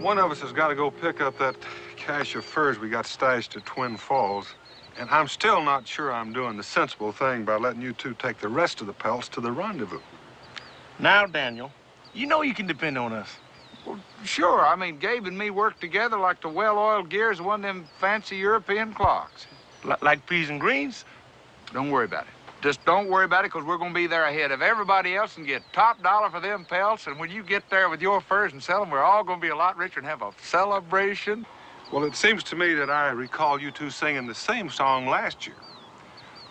One of us has got to go pick up that cache of furs we got stashed at Twin Falls. And I'm still not sure I'm doing the sensible thing by letting you two take the rest of the pelts to the rendezvous. Now, Daniel, you know you can depend on us. Well, sure. I mean, Gabe and me work together like the well-oiled gears of one of them fancy European clocks. Like peas and greens? Don't worry about it. Just don't worry about it, because we're going to be there ahead of everybody else and get top dollar for them pelts. And when you get there with your furs and sell them, we're all going to be a lot richer and have a celebration. Well, it seems to me that I recall you two singing the same song last year.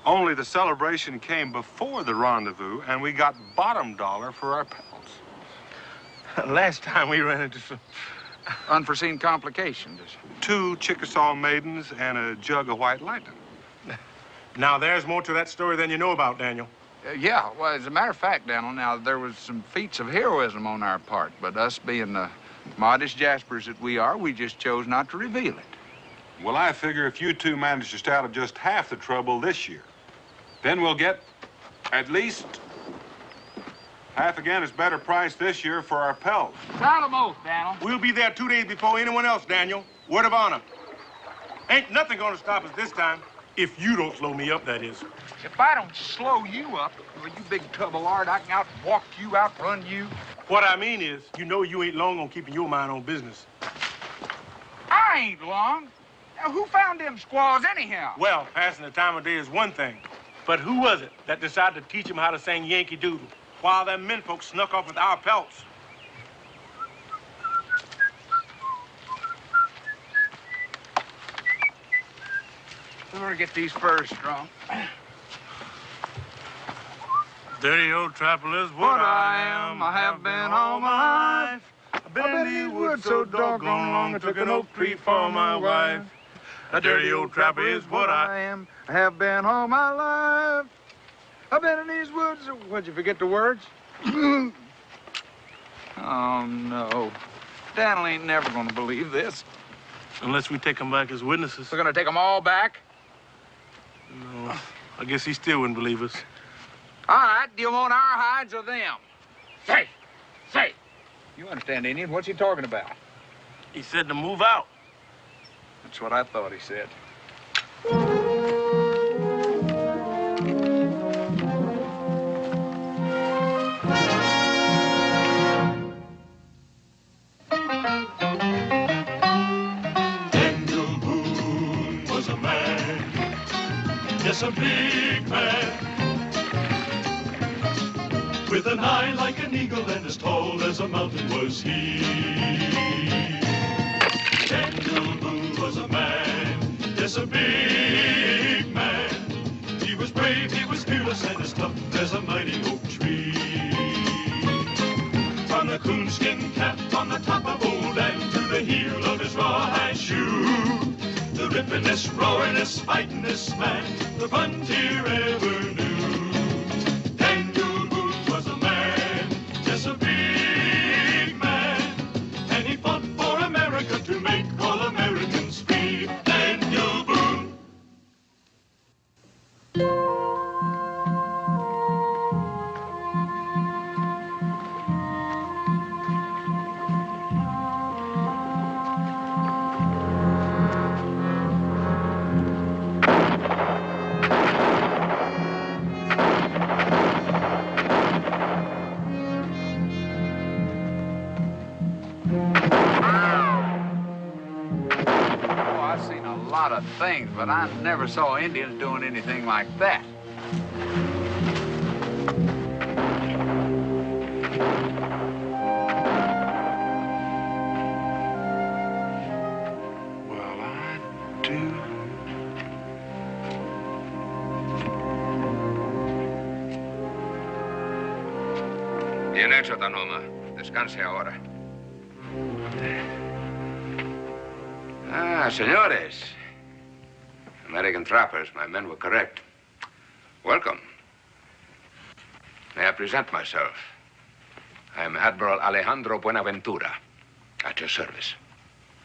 Only the celebration came before the rendezvous, and we got bottom dollar for our pelts. Last time we ran into some unforeseen complications. 2 Chickasaw maidens and a jug of white lightning. Now, there's more to that story than you know about, Daniel. Yeah, well, as a matter of fact, Daniel, now, there was some feats of heroism on our part, but us being the modest Jaspers that we are, we just chose not to reveal it. Well, I figure if you two manage to stay out of just half the trouble this year, then we'll get at least half again as better price this year for our pelts. Solemn oath, Daniel. We'll be there 2 days before anyone else, Daniel. Word of honor. Ain't nothing gonna stop us this time. If you don't slow me up, that is. If I don't slow you up, well, you big tub of lard, I can out-walk you, outrun you. What I mean is, you know you ain't long on keeping your mind on business. I ain't long. Now, who found them squaws anyhow? Well, passing the time of day is one thing. But who was it that decided to teach them how to sing Yankee Doodle while them men folks snuck off with our pelts? We're gonna get these furs strong. Dirty old trapper is what I am. I have been all my life. I've been in these woods so doggone long, I took an oak tree for my wife. A dirty old trapper is what I am. I have been all my life. I've been in these woods. What'd you forget the words? Oh, no. Daniel ain't never gonna believe this. Unless we take them back as witnesses. We're gonna take them all back? No, I guess he still wouldn't believe us. All right, do you want our hides or them? Say. You understand, Indian? What's he talking about? He said to move out. That's what I thought he said. Daniel Boone was a man, yes, a big man, with an eye like an eagle and as tall as a mountain was he. Daniel Boone was a man, yes, a big man. He was brave, he was fearless, and as tough as a mighty oak tree. From the coonskin cap on the top of old Dan to the heel of his rawhide shoe, the rippin'est, roaring'est, fighting'est man the frontier ever knew. Daniel Boone was a man, yes, a big man, and he fought for America to make all Americans free. Daniel Boone. Things, but I never saw Indians doing anything like that. Well, I do. Bien hecho, Tanoma. Descanse ahora. Ah, señores. American trappers, my men were correct. Welcome. May I present myself? I am Admiral Alejandro Buenaventura, at your service.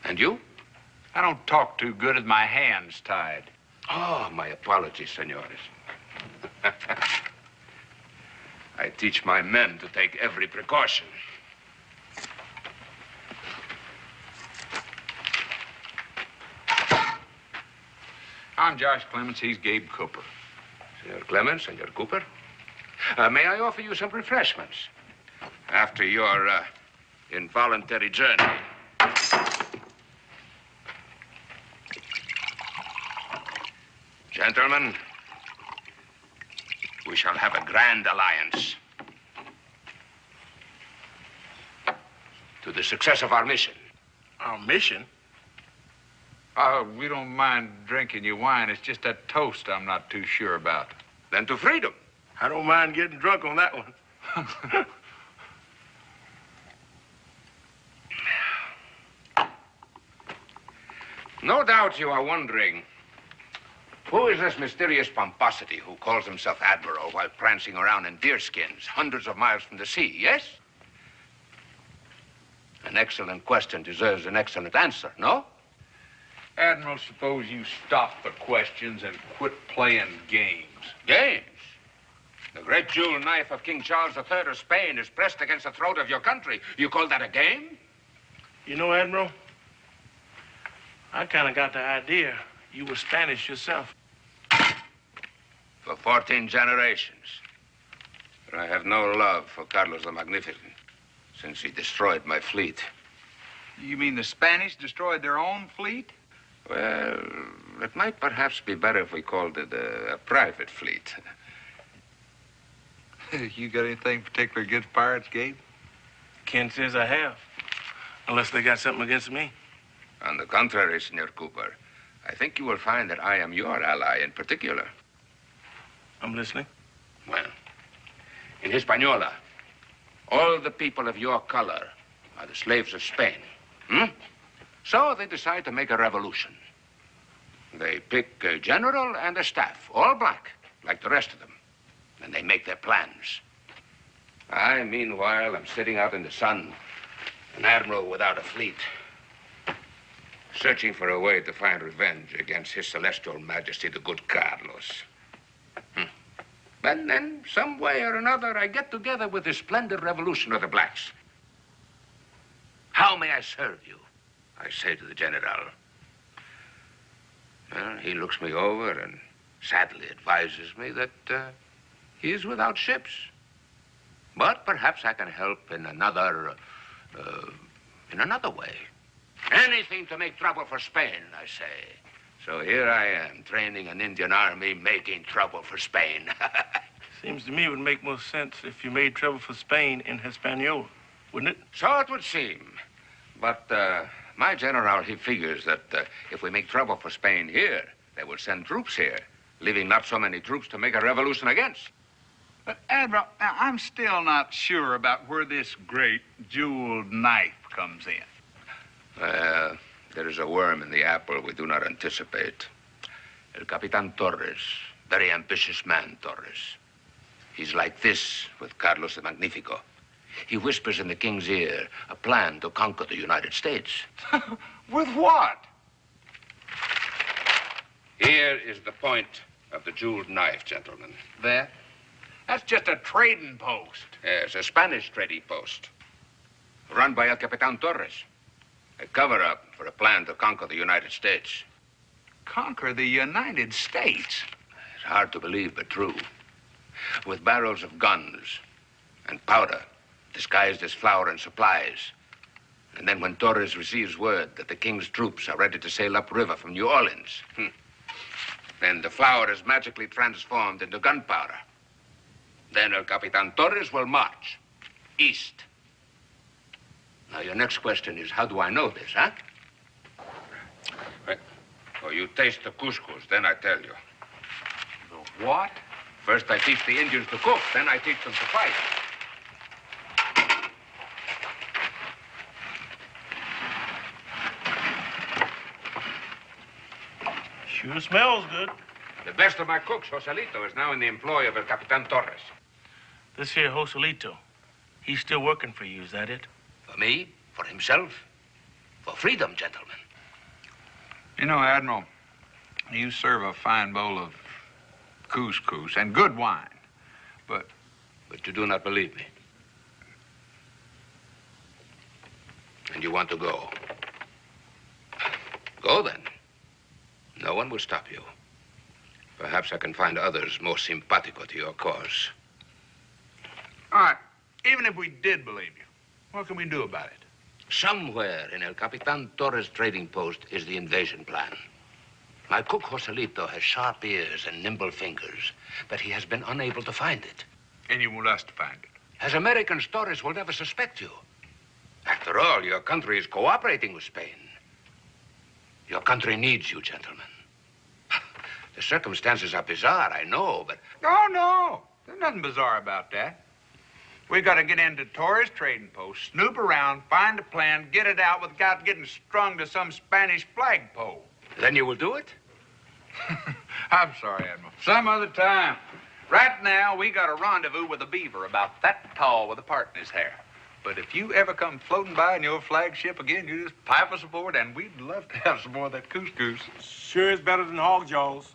And you? I don't talk too good with my hands tied. Oh, my apologies, senores. I teach my men to take every precaution. I'm Josh Clements. He's Gabe Cooper. Senor Clemens, Senor Cooper. May I offer you some refreshments? After your involuntary journey. Gentlemen, we shall have a grand alliance. To the success of our mission. Our mission? We don't mind drinking your wine. It's just that toast I'm not too sure about. Then to freedom. I don't mind getting drunk on that one. No doubt you are wondering, who is this mysterious pomposity who calls himself Admiral while prancing around in deerskins hundreds of miles from the sea, yes? An excellent question deserves an excellent answer, no? Admiral, suppose you stop the questions and quit playing games. Games? The great jewel knife of King Charles III of Spain is pressed against the throat of your country. You call that a game? You know, Admiral, I kind of got the idea you were Spanish yourself. For 14 generations. But I have no love for Carlos the Magnificent since he destroyed my fleet. You mean the Spanish destroyed their own fleet? Well, it might perhaps be better if we called it a private fleet. You got anything particular against pirates, Gabe? Ken says I have. Unless they got something against me. On the contrary, Senor Cooper, I think you will find that I am your ally in particular. I'm listening. Well, in Hispaniola, all the people of your color are the slaves of Spain. So they decide to make a revolution. They pick a general and a staff, all black, like the rest of them. And they make their plans. I, meanwhile, am sitting out in the sun, an admiral without a fleet, searching for a way to find revenge against His Celestial Majesty, the good Carlos. But then, some way or another, I get together with the splendid revolution of the blacks. How may I serve you? I say to the general. Well, he looks me over and sadly advises me that he is without ships. But perhaps I can help in another way. Anything to make trouble for Spain, I say. So here I am, training an Indian army, making trouble for Spain. Seems to me it would make more sense if you made trouble for Spain in Hispaniola, wouldn't it? So it would seem. But my general, he figures that if we make trouble for Spain here, they will send troops here, leaving not so many troops to make a revolution against. But, Admiral, now, I'm still not sure about where this great jeweled knife comes in. There is a worm in the apple we do not anticipate. El Capitan Torres, very ambitious man, Torres. He's like this with Carlos the Magnifico. He whispers in the king's ear a plan to conquer the United States. With what? Here is the point of the jeweled knife, gentlemen. That? That's just a trading post. Yes, a Spanish trading post. Run by El Capitan Torres. A cover-up for a plan to conquer the United States. Conquer the United States? It's hard to believe, but true. With barrels of guns and powder disguised as flour and supplies. And then when Torres receives word that the king's troops are ready to sail upriver from New Orleans, then the flour is magically transformed into gunpowder. Then El Capitan Torres will march east. Now, your next question is, how do I know this, huh? Well, you taste the couscous, then I tell you. The what? First, I teach the Indians to cook, then I teach them to fight. Sure smells good. The best of my cooks, Joselito, is now in the employ of El Capitan Torres. This here Joselito, he's still working for you, is that it? For me, for himself, for freedom, gentlemen. You know, Admiral, you serve a fine bowl of couscous and good wine, but you do not believe me. And you want to go. Go, then. No one will stop you. Perhaps I can find others more simpatico to your cause. All right. Even if we did believe you, what can we do about it? Somewhere in El Capitan Torres' trading post is the invasion plan. My cook Joselito has sharp ears and nimble fingers, but he has been unable to find it. And you want us to find it? As Americans, Torres will never suspect you. After all, your country is cooperating with Spain. Your country needs you, gentlemen. The circumstances are bizarre, I know, but... No. There's nothing bizarre about that. We got to get into Torres' trading post, snoop around, find a plan, get it out without getting strung to some Spanish flagpole. Then you will do it? I'm sorry, Admiral. Some other time. Right now, we got a rendezvous with a beaver about that tall with a part in his hair. But if you ever come floating by in your flagship again, you just pipe us aboard, and we'd love to have some more of that couscous. Sure is better than hog jaws.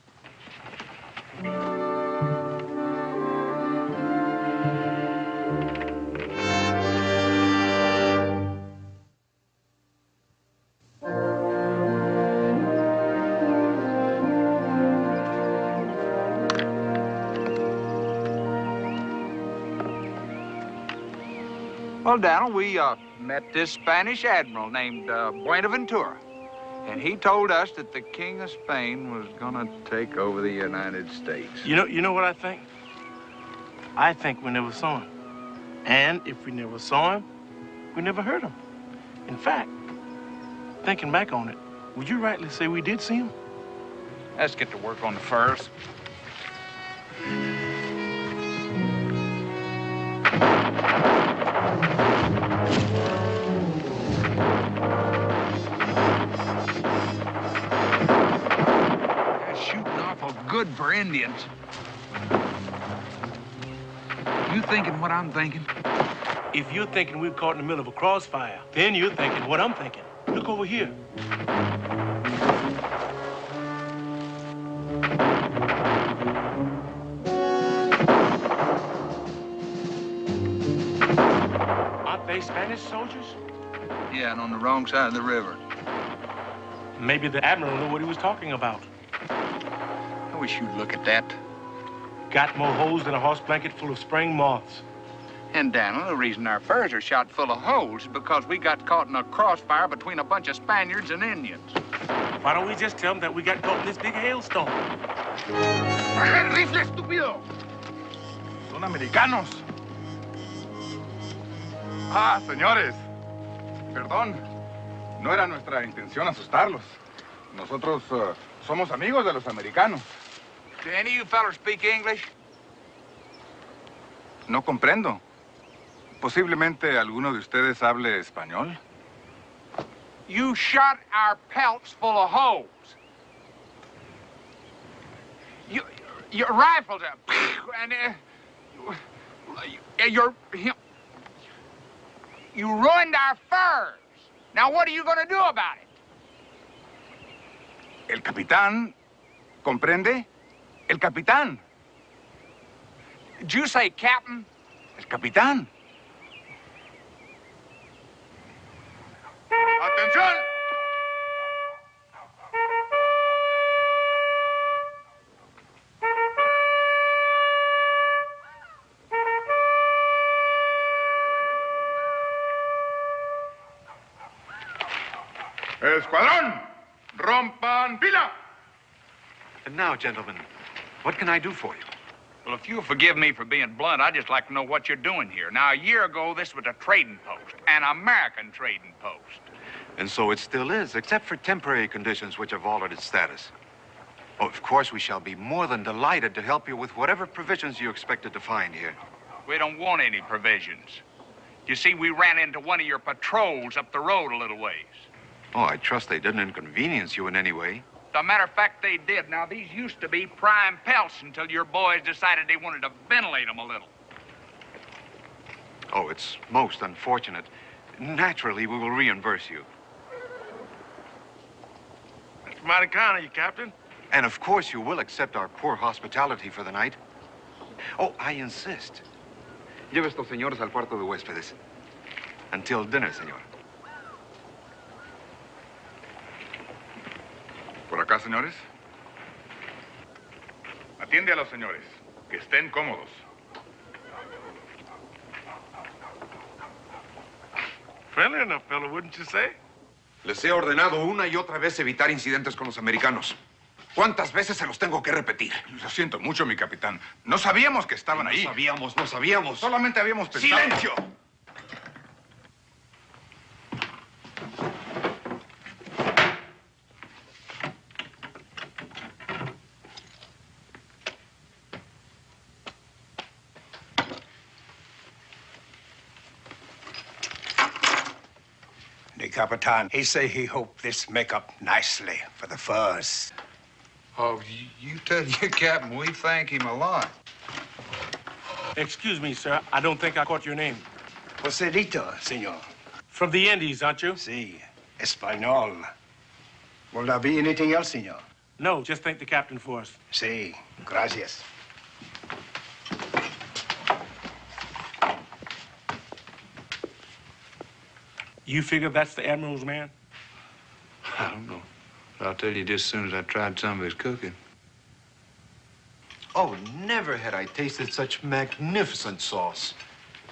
Well, Daniel, we met this Spanish admiral named Buenaventura. And he told us that the King of Spain was gonna take over the United States. You know what I think? I think we never saw him. And if we never saw him, we never heard him. In fact, thinking back on it, would you rightly say we did see him? Let's get to work on the furs. Good for Indians. You thinking what I'm thinking? If you're thinking we're caught in the middle of a crossfire, then you're thinking what I'm thinking. Look over here. Aren't they Spanish soldiers? Yeah, and on the wrong side of the river. Maybe the admiral knew what he was talking about. I wish you'd look at that. Got more holes than a horse blanket full of spring moths. And, Daniel, the reason our furs are shot full of holes is because we got caught in a crossfire between a bunch of Spaniards and Indians. Why don't we just tell them that we got caught in this big hailstorm? ¡Rifle, estúpido! Son americanos. Ah, señores. Perdón. No era nuestra intención asustarlos. Nosotros somos amigos de los americanos. Do any of you fellas speak English? No comprendo. Posiblemente alguno de ustedes hable español. You shot our pelts full of holes. Your rifles are... And you ruined our furs. Now, what are you going to do about it? El capitán, ¿comprende? El capitán. Did you say captain? El capitán. ¡Atención! Escuadrón, rompan fila. And now, gentlemen, what can I do for you? Well, if you'll forgive me for being blunt, I'd just like to know what you're doing here. Now, a year ago, this was a trading post, an American trading post. And so it still is, except for temporary conditions which have altered its status. Oh, of course, we shall be more than delighted to help you with whatever provisions you expected to find here. We don't want any provisions. You see, we ran into one of your patrols up the road a little ways. Oh, I trust they didn't inconvenience you in any way. As a matter of fact, they did. Now, these used to be prime pelts until your boys decided they wanted to ventilate them a little. Oh, it's most unfortunate. Naturally, we will reimburse you. That's mighty kind of you, Captain. And of course, you will accept our poor hospitality for the night. Oh, I insist. Lleve estos señores al cuarto de huéspedes. Until dinner, señor. Por acá, señores. Atiende a los señores. Que estén cómodos. Friendly enough, fella, wouldn't you say? Les he ordenado una y otra vez evitar incidentes con los americanos. ¿Cuántas veces se los tengo que repetir? Lo siento mucho, mi capitán. No sabíamos que estaban ahí. No sabíamos. Solamente habíamos pensado... ¡Silencio! The Capitan, he say he hope this make up nicely for the furs. Oh, you tell your captain we thank him a lot. Excuse me, sir. I don't think I caught your name. Joselito, senor. From the Indies, aren't you? Si, Espanol. Will there be anything else, senor? No, just thank the captain for us. Si, gracias. You figure that's the Admiral's man? I don't know. But I'll tell you just as soon as I tried some of his cooking. Oh, never had I tasted such magnificent sauce.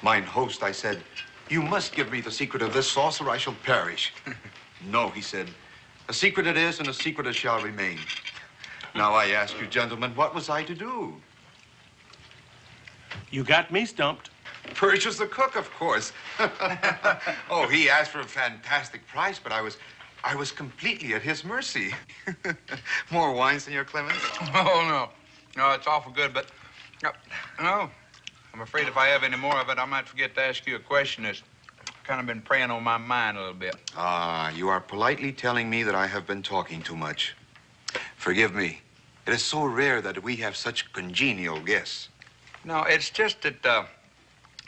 Mine host, I said, you must give me the secret of this sauce or I shall perish. No, he said, a secret it is and a secret it shall remain. Now I ask you, gentlemen, what was I to do? You got me stumped. Purchase the cook, of course. Oh, he asked for a fantastic price, but I was completely at his mercy. More wine, Senor Clemens? Oh, no. No, it's awful good, but... No. I'm afraid if I have any more of it, I might forget to ask you a question that's kind of been preying on my mind a little bit. Ah, you are politely telling me that I have been talking too much. Forgive me. It is so rare that we have such congenial guests. No, it's just that,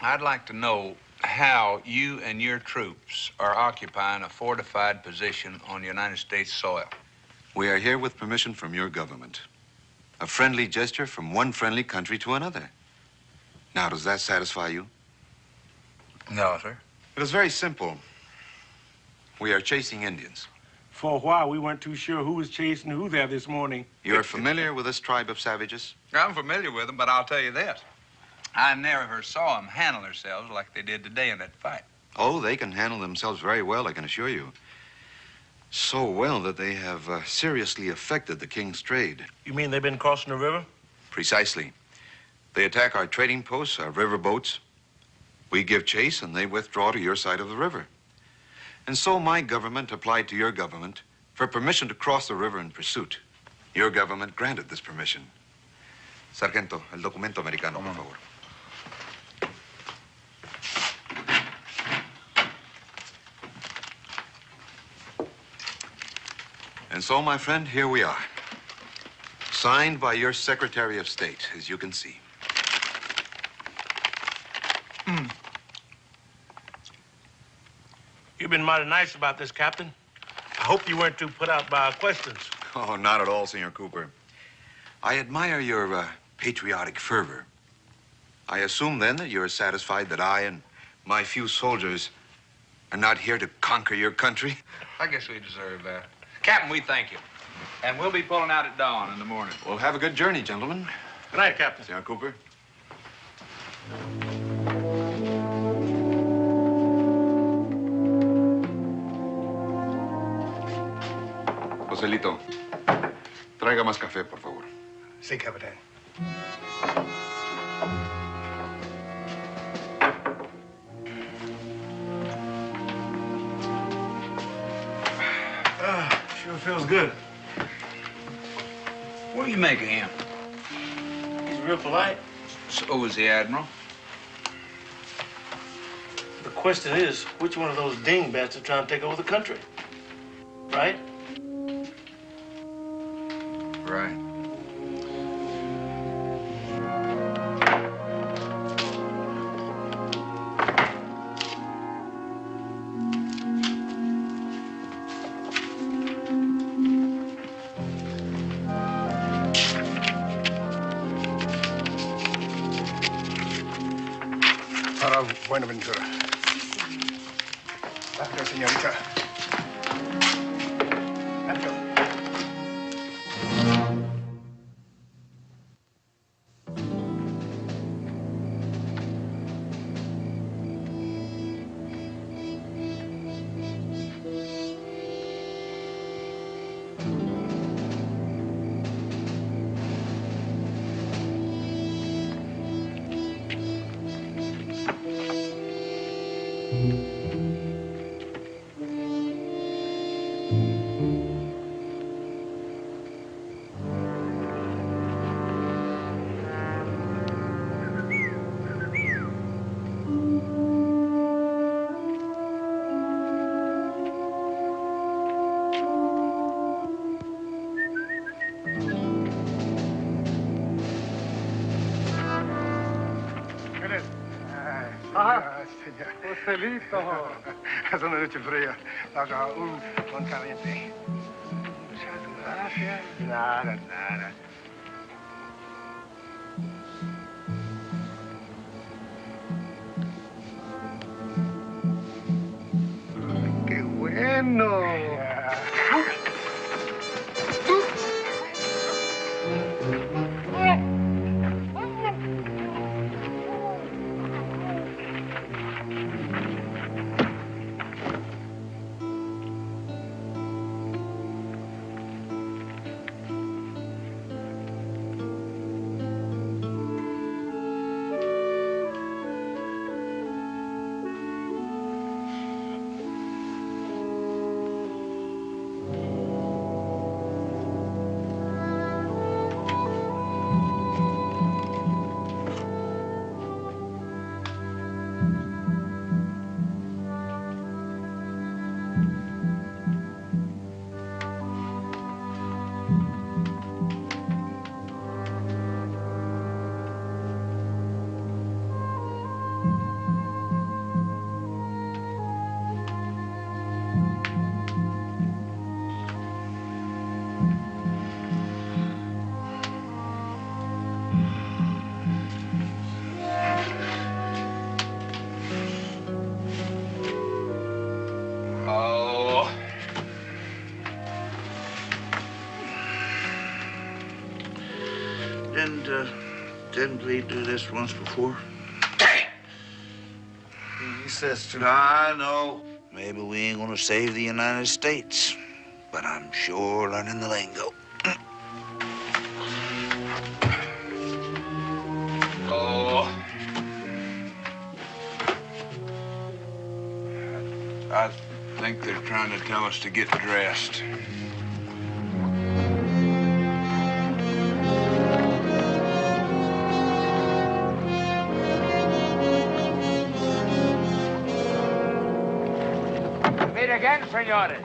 I'd like to know how you and your troops are occupying a fortified position on United States soil. We are here with permission from your government. A friendly gesture from one friendly country to another. Now, does that satisfy you? No, sir. It is very simple. We are chasing Indians. For a while, we weren't too sure who was chasing who there this morning. You're familiar with this tribe of savages? I'm familiar with them, but I'll tell you this. I never saw them handle themselves like they did today in that fight. Oh, they can handle themselves very well, I can assure you. So well that they have seriously affected the king's trade. You mean they've been crossing the river? Precisely. They attack our trading posts, our river boats. We give chase, and they withdraw to your side of the river. And so my government applied to your government for permission to cross the river in pursuit. Your government granted this permission. Sargento, el documento americano, por favor. And so, my friend, here we are. Signed by your Secretary of State, as you can see. You've been mighty nice about this, Captain. I hope you weren't too put out by our questions. Oh, not at all, Senor Cooper. I admire your patriotic fervor. I assume, then, that you're satisfied that I and my few soldiers are not here to conquer your country? I guess we deserve that. Captain, we thank you. And we'll be pulling out at dawn in the morning. Well, have a good journey, gentlemen. Good night, Captain. Senor Cooper. Joselito, traiga más café, por favor. Si, Capitan. Sure feels good. What do you make of him? He's real polite. So is the Admiral. The question is, which one of those dingbats are trying to take over the country? Right? Right. Para Buenaventura. Rápido, señorita. Rápido. Ya, señor. Joselito. Es una noche fría. Haga un caliente. Muchas gracias. Nada, nada. ¡Qué bueno! Didn't we do this once before? He says to... I know. Maybe we ain't gonna save the United States, but I'm sure learning the lingo. I think they're trying to tell us to get dressed. Again, senores.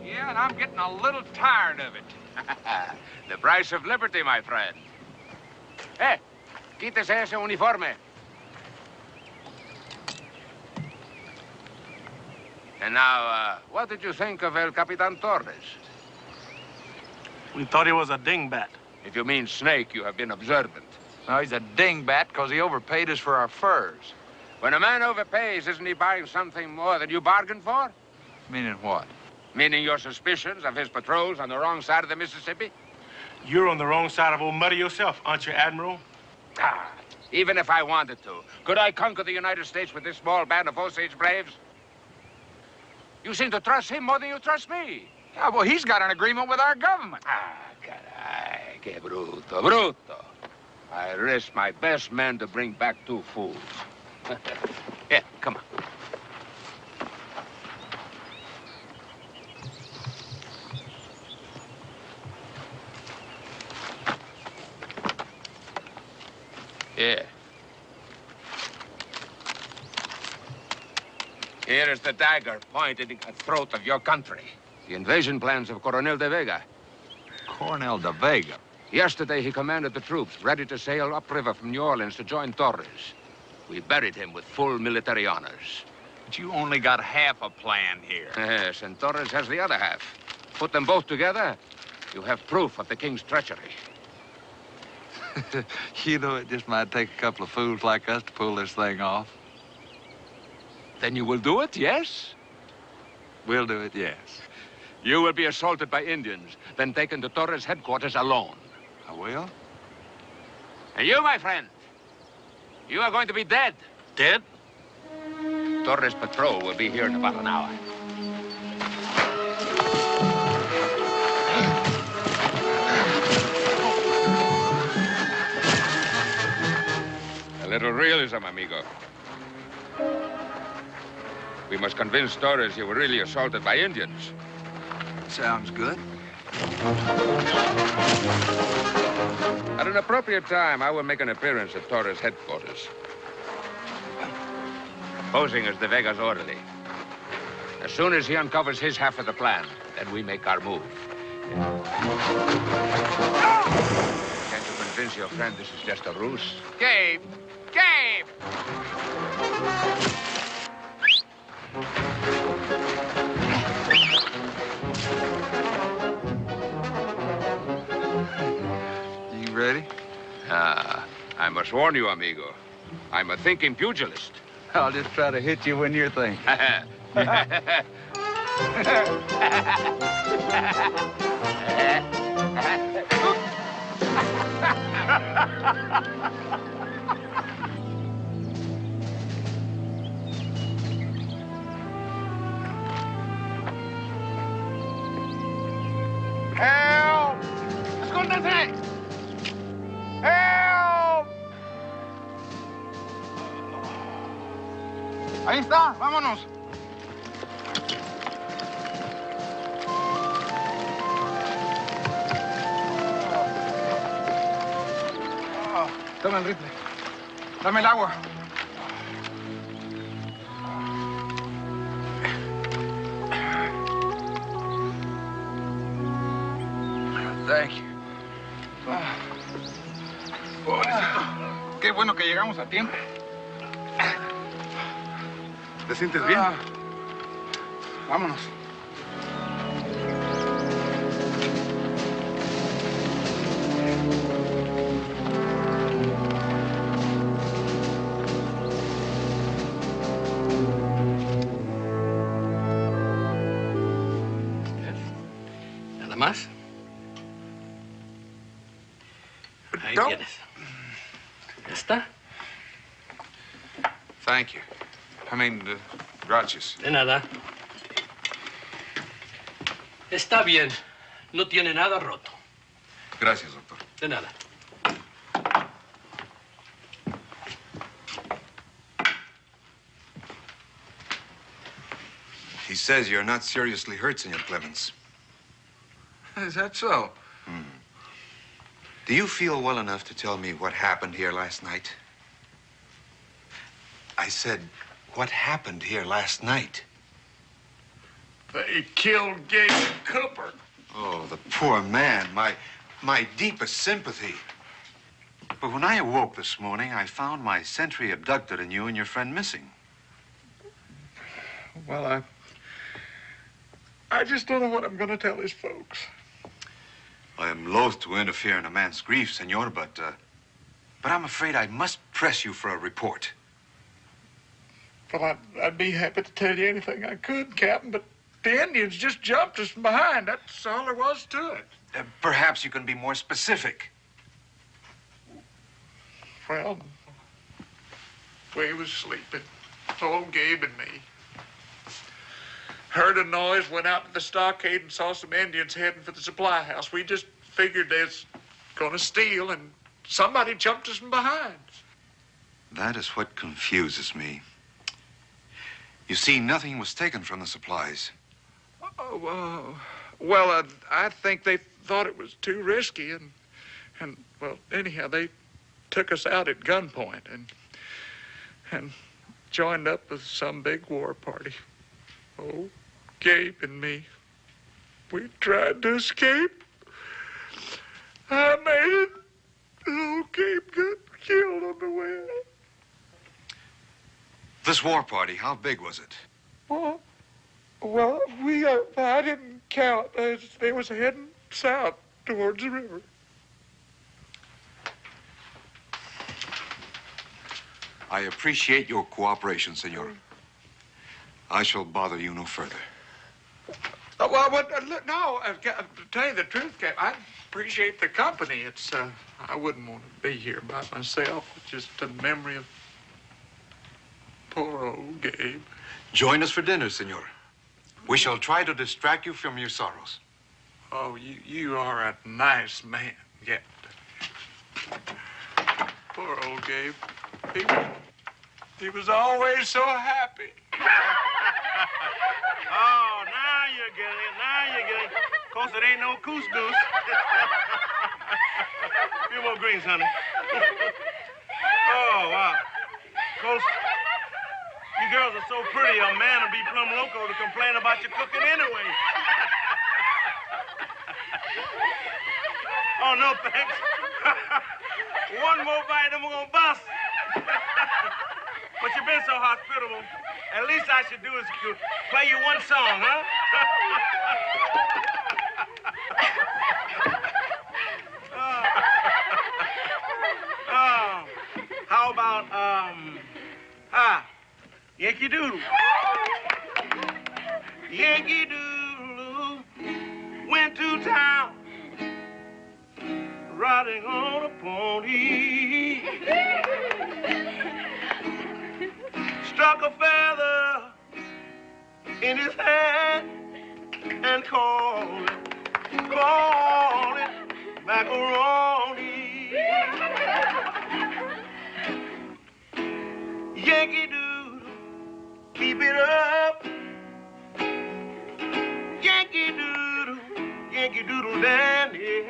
Yeah, and I'm getting a little tired of it. The price of liberty, my friend. Hey, quítese ese uniforme. And now, what did you think of El Capitan Torres? We thought he was a dingbat. If you mean snake, you have been observant. No, he's a dingbat because he overpaid us for our furs. When a man overpays, isn't he buying something more than you bargained for? Meaning what? Meaning your suspicions of his patrols on the wrong side of the Mississippi? You're on the wrong side of old Muddy yourself, aren't you, Admiral? Ah, even if I wanted to, could I conquer the United States with this small band of Osage braves? You seem to trust him more than you trust me. Yeah, well, he's got an agreement with our government. Ah, caray, que bruto, bruto. I risked my best men to bring back two fools. Here, come on. Here. Here is the dagger pointed at the throat of your country. The invasion plans of Coronel de Vega. Coronel de Vega? Yesterday, he commanded the troops ready to sail upriver from New Orleans to join Torres. We buried him with full military honors. But you only got half a plan here. Yes, and Torres has the other half. Put them both together, you have proof of the king's treachery. You know, it just might take a couple of fools like us to pull this thing off. Then you will do it, yes? We'll do it, yes. You will be assaulted by Indians, then taken to Torres' headquarters alone. I will? And you, my friend, you are going to be dead. Dead? Torres' patrol will be here in about an hour. A little realism, amigo. We must convince Torres you were really assaulted by Indians. Sounds good. At an appropriate time, I will make an appearance at Torres' headquarters. Posing as De Vega's orderly. As soon as he uncovers his half of the plan, then we make our move. Can't you convince your friend this is just a ruse? Gabe! Gabe! You ready? I must warn you, amigo. I'm a thinking pugilist. I'll just try to hit you when you're thinking. Help! ¡Escóndanse! Help! Ahí está, vámonos. Toma el rifle. Dame el agua. Thank you. Pobrecito. Qué bueno que llegamos a tiempo. ¿Te sientes bien? Vámonos. ¿Nada más? Ahí No. tienes. ¿Ya está? Thank you. Gracias. De nada. Está bien. No tiene nada roto. Gracias, doctor. De nada. He says you're not seriously hurt, Senor Clemens. Is that so? Do you feel well enough to tell me what happened here last night? I said, what happened here last night? They killed Gabe Cooper. Oh, the poor man. My deepest sympathy. But when I awoke this morning, I found my sentry abducted and you and your friend missing. Well, I just don't know what I'm going to tell his folks. I am loath to interfere in a man's grief, senor, but I'm afraid I must press you for a report. Well, I'd be happy to tell you anything I could, Captain, but the Indians just jumped us from behind. That's all there was to it. Perhaps you can be more specific. Well, we was sleeping, old Gabe and me. Heard a noise, went out to the stockade and saw some Indians heading for the supply house. We just figured they was gonna steal, and somebody jumped us from behind. That is what confuses me. You see, nothing was taken from the supplies. Well, I think they thought it was too risky, and well, anyhow, they took us out at gunpoint and joined up with some big war party. Oh, Gabe and me, we tried to escape. I made it. Oh, Gabe got killed on the way. This war party, how big was it? Well, I didn't count. They was heading south towards the river. I appreciate your cooperation, senor. I shall bother you no further. To tell you the truth, Cap, I appreciate the company. It's, I wouldn't want to be here by myself. It's just a memory of poor old Gabe. Join us for dinner, senor. We shall try to distract you from your sorrows. Oh, you are a nice man, yet. Poor old Gabe. He was always so happy. Oh, now you're getting it. Now you're getting it. Of course, it ain't no couscous. Few more greens, honey. Oh, wow. Of course, you girls are so pretty, a man would be plumb loco to complain about your cooking anyway. Oh, no, thanks. One more bite and we're gonna bust. but you've been so hospitable. At least I should do is play you one song, huh? How about, Yankee Doodle. Yankee Doodle went to town, riding on a pony. Struck a feather in his hand and called it macaroni. Yankee Doodle, keep it up. Yankee Doodle Dandy.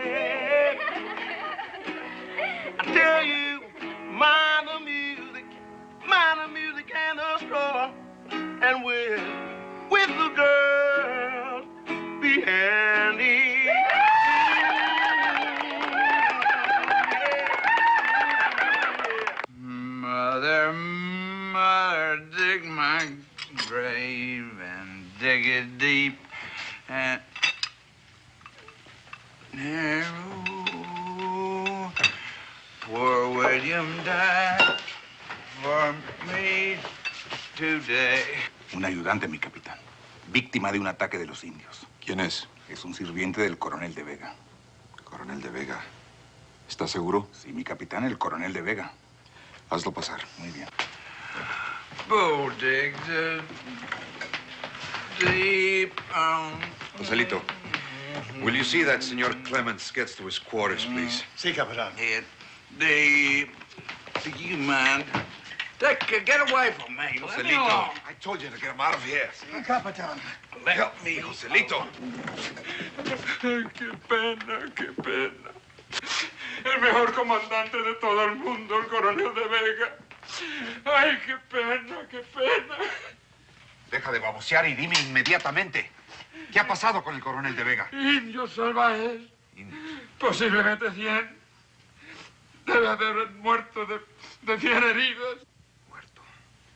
I tell you, mind the music and the straw, and with the girls, be handy. Mother, mother, dig my grave and dig it deep and narrow. Poor William died for me today. Un ayudante, mi capitán. Víctima de un ataque de los indios. ¿Quién es? Es un sirviente del coronel de Vega. Coronel de Vega. ¿Estás seguro? Sí, mi capitán, el coronel de Vega. Hazlo pasar. Muy bien. Go dig the deep. Joselito, will you see that Senor Clemens gets to his quarters, please? Sí, capitán. Deep. You mind? Get away from me. Let me alone. I told you to get him out of here. Sí, capitán. Help me, Joselito. Ay, qué pena, qué pena. El mejor comandante de todo el mundo, el coronel de Vega. Ay, qué pena, qué pena. Deja de babosear y dime inmediatamente. ¿Qué ha pasado con el coronel de Vega? Indios salvajes. Posiblemente 100. Debe haber muerto de 100 heridos. Muerto.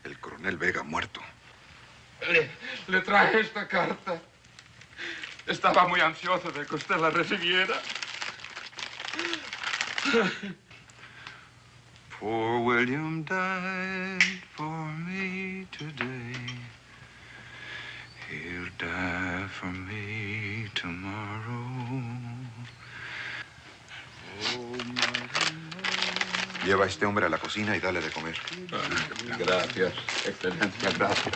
El coronel Vega muerto. Le traje esta carta. Estaba muy ansioso de que usted la recibiera. Poor William died for me today. He'll die for me tomorrow. Lleva a este hombre a la cocina y dale de comer. Gracias, excelencia, gracias.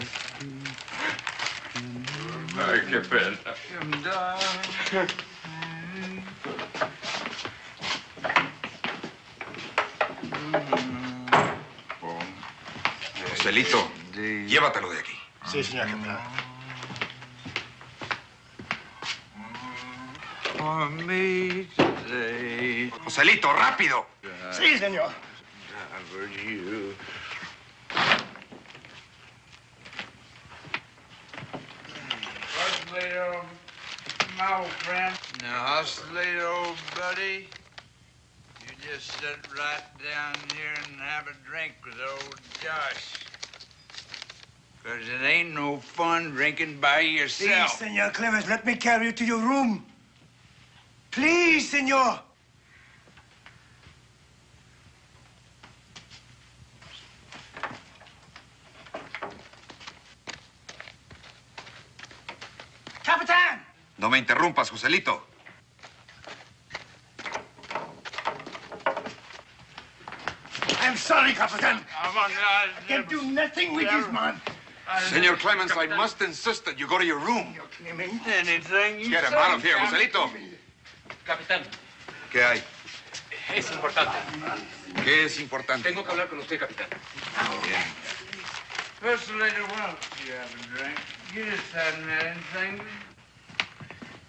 Ay, qué pena. Joselito, llévatelo de aquí. Sí, señor capitán. For me today. Joselito, rápido. Sí, señor. For you. What's later, my old friend? Now, what's later, old buddy? You just sit right down here and have a drink with old Josh. 'Cause it ain't no fun drinking by yourself. Please, Senor Clemens, let me carry you to your room. Please, senor. Capitán! No me interrumpas, Joselito. I'm sorry, Capitán. I can do nothing with this man. Senor Clemens, I must insist that you go to your room. Anything you Get him say, out of here, Joselito. Capitán, ¿Qué hay? es importante. ¿Qué es importante? Tengo que hablar con usted, capitán. Bien. First later, why don't you have a drink? You just haven't had anything.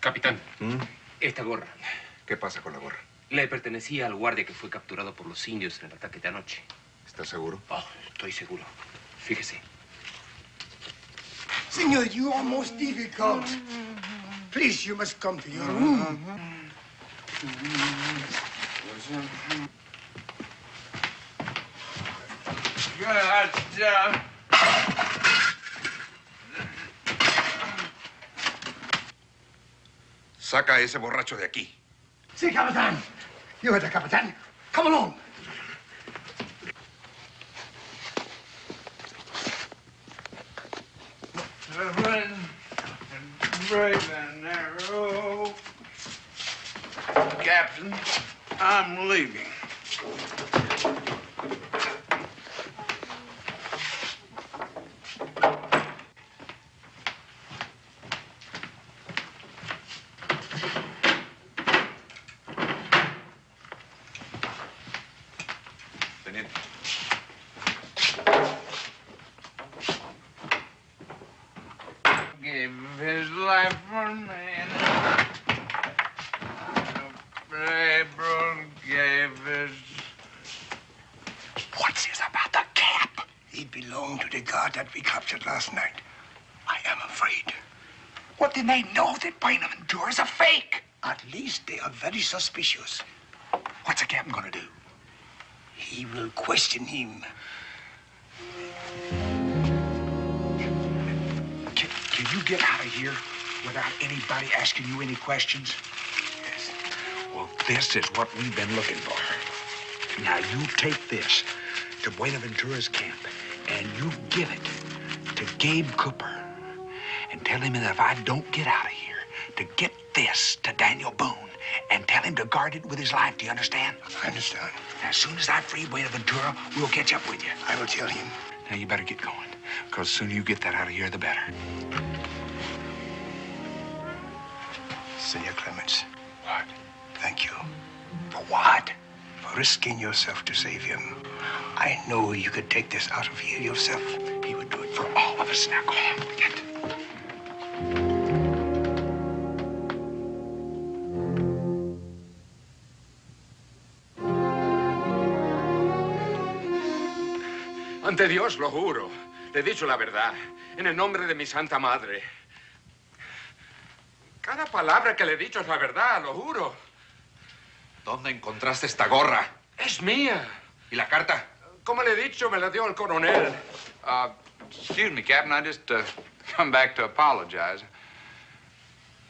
Capitán, esta gorra ¿Qué pasa con la gorra? le pertenecía al guardia que fue capturado por los indios en el ataque de anoche. ¿Estás seguro? Oh, estoy seguro. Fíjese. Senor, you are most difficult. Please, you must come to your room. Good job. Saca a ese borracho de aquí. Sí, Capitán. You heard the Capitán. Come along. Brave and narrow. Captain, I'm leaving. Teniente. Gave his life for me. April gave his... What's this about the cap? He belonged to the guard that we captured last night. I am afraid. What, did they know that Buenaventura's a fake? At least they are very suspicious. What's the captain gonna do? He will question him. Can you get out of here without anybody asking you any questions? Yes. Well, this is what we've been looking for. Now, you take this to Buenaventura's camp, and you give it to Gabe Cooper, and tell him that if I don't get out of here, to get this to Daniel Boone, and tell him to guard it with his life. Do you understand? I understand. Now, as soon as I free Buenaventura, we'll catch up with you. I will tell him. Now, you better get going, because the sooner you get that out of here, the better. Senor Clemens. What? Thank you. For what? For risking yourself to save him. I know you could take this out of here yourself. He would do it for all of us. Now, go on. Get. Ante Dios, lo juro. Le he dicho la verdad. En el nombre de mi santa madre. Cada palabra que le he dicho es la verdad, lo juro. ¿Dónde encontraste esta gorra? Es mía. ¿Y la carta? Como le he dicho, me la dio el coronel. Excuse me, Captain. I just come back to apologize.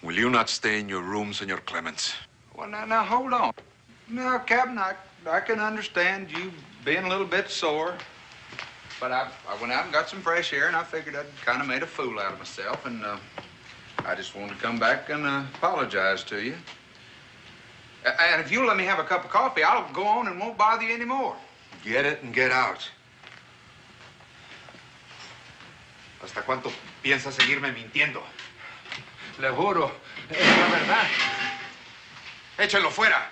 Will you not stay in your room, Senor Clemens? Well, now, hold on. No, Captain, I can understand you being a little bit sore. But I went out and got some fresh air, and I figured I'd kind of made a fool out of myself, and I just wanted to come back and apologize to you. And if you'll let me have a cup of coffee, I'll go on and won't bother you anymore. Get it and get out. ¿Hasta cuánto piensas seguirme mintiendo? Le juro, es la verdad. Échelo fuera.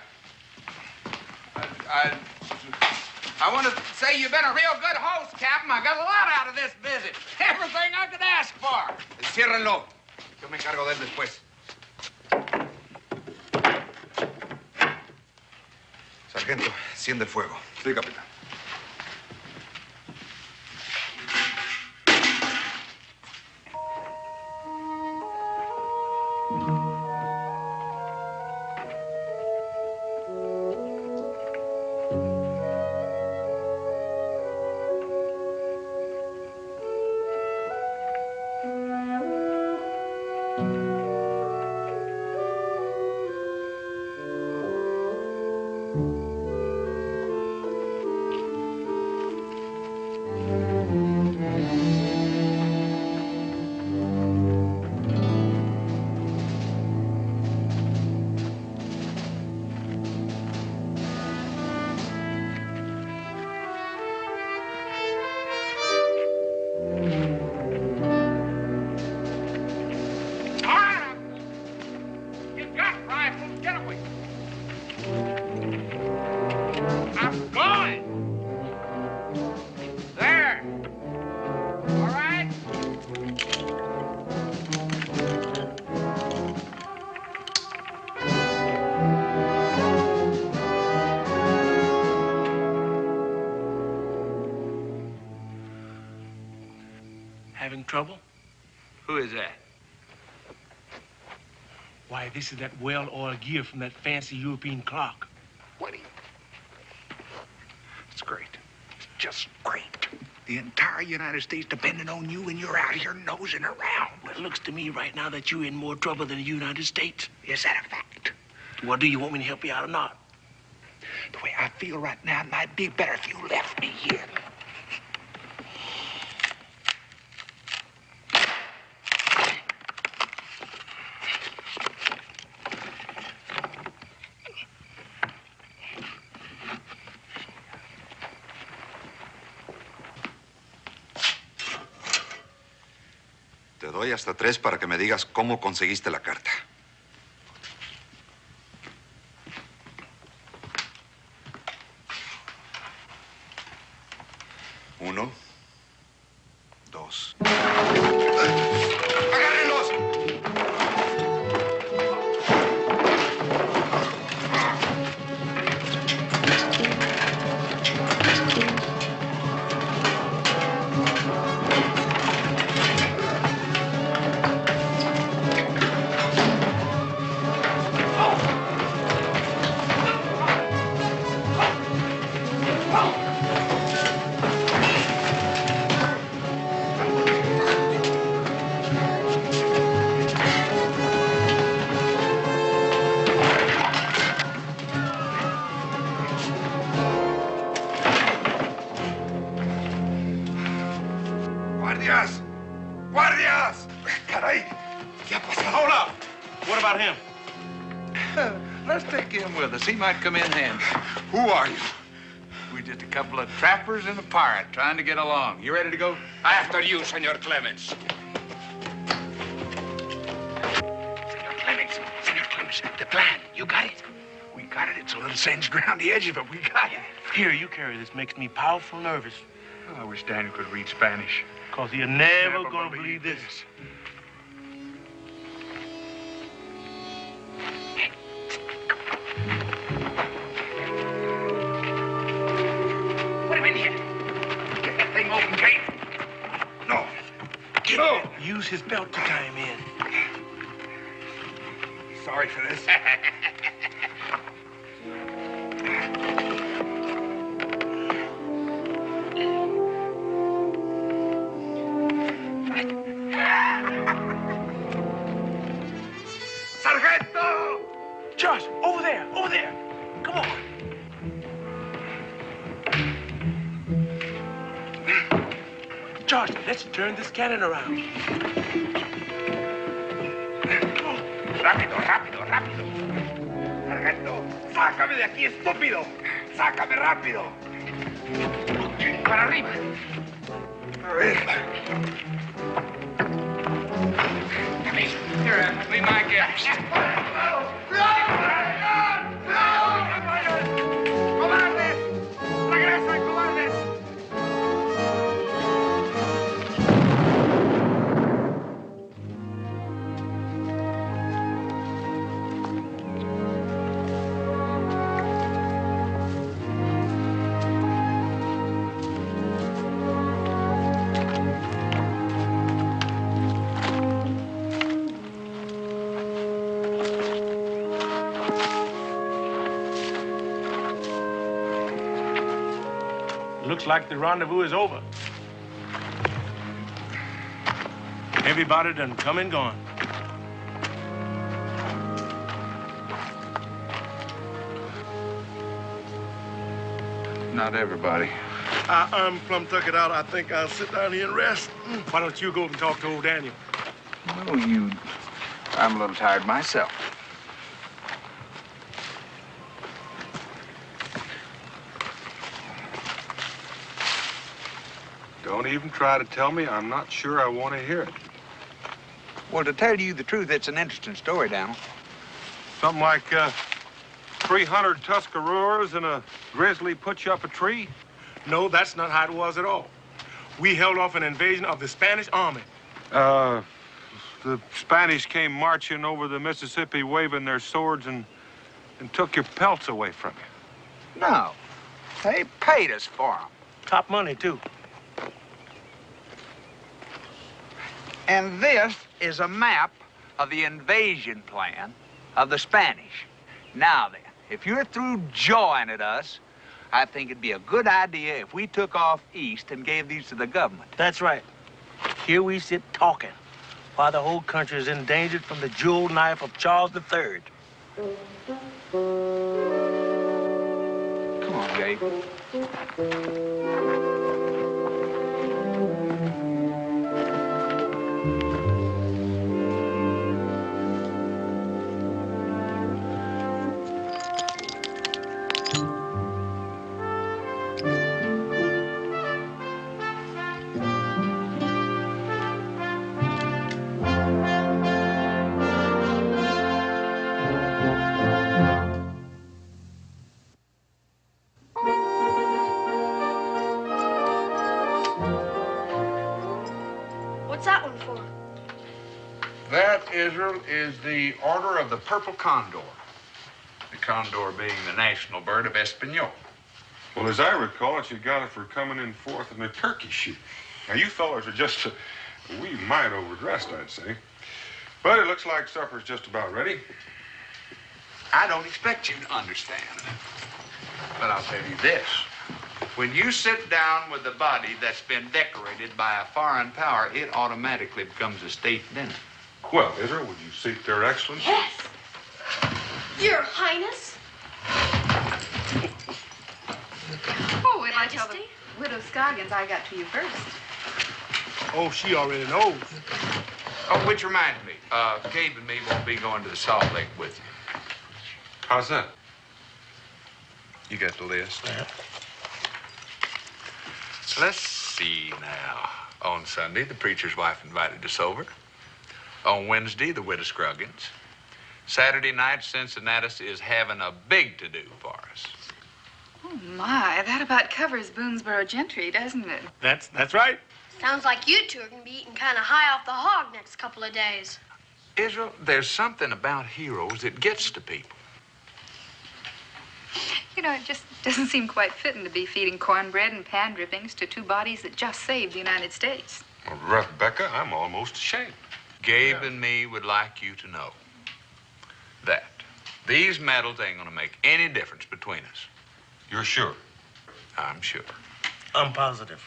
I want to say you've been a real good host, Captain. I got a lot out of this visit. Everything I could ask for. Enciérrenlo. Yo me encargo de él después. Sargento, enciende el fuego. Sí, capitán. Having trouble? Who is that? Why, this is that well-oiled gear from that fancy European clock. What do you... It's great. It's just great. The entire United States depending on you, and you're out here nosing around. Well, it looks to me right now that you're in more trouble than the United States. Is that a fact? Well, do you want me to help you out or not? The way I feel right now, it might be better if you left me here. Te doy hasta 3 para que me digas cómo conseguiste la carta. 1, 2. ¡Agárrenlos! ¡Guardias! ¡Guardias! ¡Caray! ¿Qué ha pasado? Hold up. What about him? Let's take him with us. He might come in handy. Who are you? We're just a couple of trappers and a pirate trying to get along. You ready to go? After you, Senor Clemens. Senor Clemens, the plan, you got it? We got it. It's a little singed around the edges, but we got it. Here, you carry this. Makes me powerful nervous. Oh, I wish Daniel could read Spanish. Because you're never gonna believe this. Put him in here. Get that thing open, Kate. No. No. Use his belt to tie him in. Sorry for this. Sargento! Josh, over there, over there. Come on. Josh, let's turn this cannon around. Rápido, rápido, rápido. Sargento, sácame de aquí, estúpido. Sácame rápido. Para arriba. A ver. Here, we might get... ¡Cobardes! ¡Regresen, cobardes! Looks like the rendezvous is over. Everybody done come and gone. Not everybody. I'm plumb tuck it out. I think I'll sit down here and rest. Why don't you go and talk to old Daniel? No, you... I'm a little tired myself. Don't even try to tell me. I'm not sure I want to hear it. Well, to tell you the truth, it's an interesting story, Daniel. Something like 300 Tuscaroras and a grizzly put you up a tree? No, that's not how it was at all. We held off an invasion of the Spanish army. The Spanish came marching over the Mississippi waving their swords and took your pelts away from you. No. They paid us for them. Top money, too. And this is a map of the invasion plan of the Spanish. Now then, if you're through jawing at us, I think it'd be a good idea if we took off east and gave these to the government. That's right. Here we sit talking while the whole country is endangered from the jewel knife of Charles III. Come on, Gabe. What's that one for? That, Israel, is the Order of the Purple Condor. The condor being the national bird of Espanol. Well, as I recall it, you got it for coming in fourth in the turkey shoot. Now, you fellas are just a wee mite overdressed, I'd say. But it looks like supper's just about ready. I don't expect you to understand. But I'll tell you this. When you sit down with a body that's been decorated by a foreign power, it automatically becomes a state dinner. Well, Israel, would you seek their excellency? Yes. Your Highness. Oh, wait till I tell the Widow Scoggins I got to you first. Oh, she already knows. Oh, which reminds me, Gabe and me won't be going to the Salt Lake with you. How's that? You got the list? Yeah. Let's see now. On Sunday, the preacher's wife invited us over. On Wednesday, the widow Scruggins. Saturday night, Cincinnati is having a big to-do for us. Oh, my. That about covers Boonesboro gentry, doesn't it? That's right. Sounds like you two are going to be eating kind of high off the hog next couple of days. Israel, there's something about heroes that gets to people. You know, it just doesn't seem quite fitting to be feeding cornbread and pan drippings to two bodies that just saved the United States. Well, Rebecca, I'm almost ashamed. Gabe and me would like you to know that these medals ain't gonna make any difference between us. You're sure? I'm sure. I'm positive.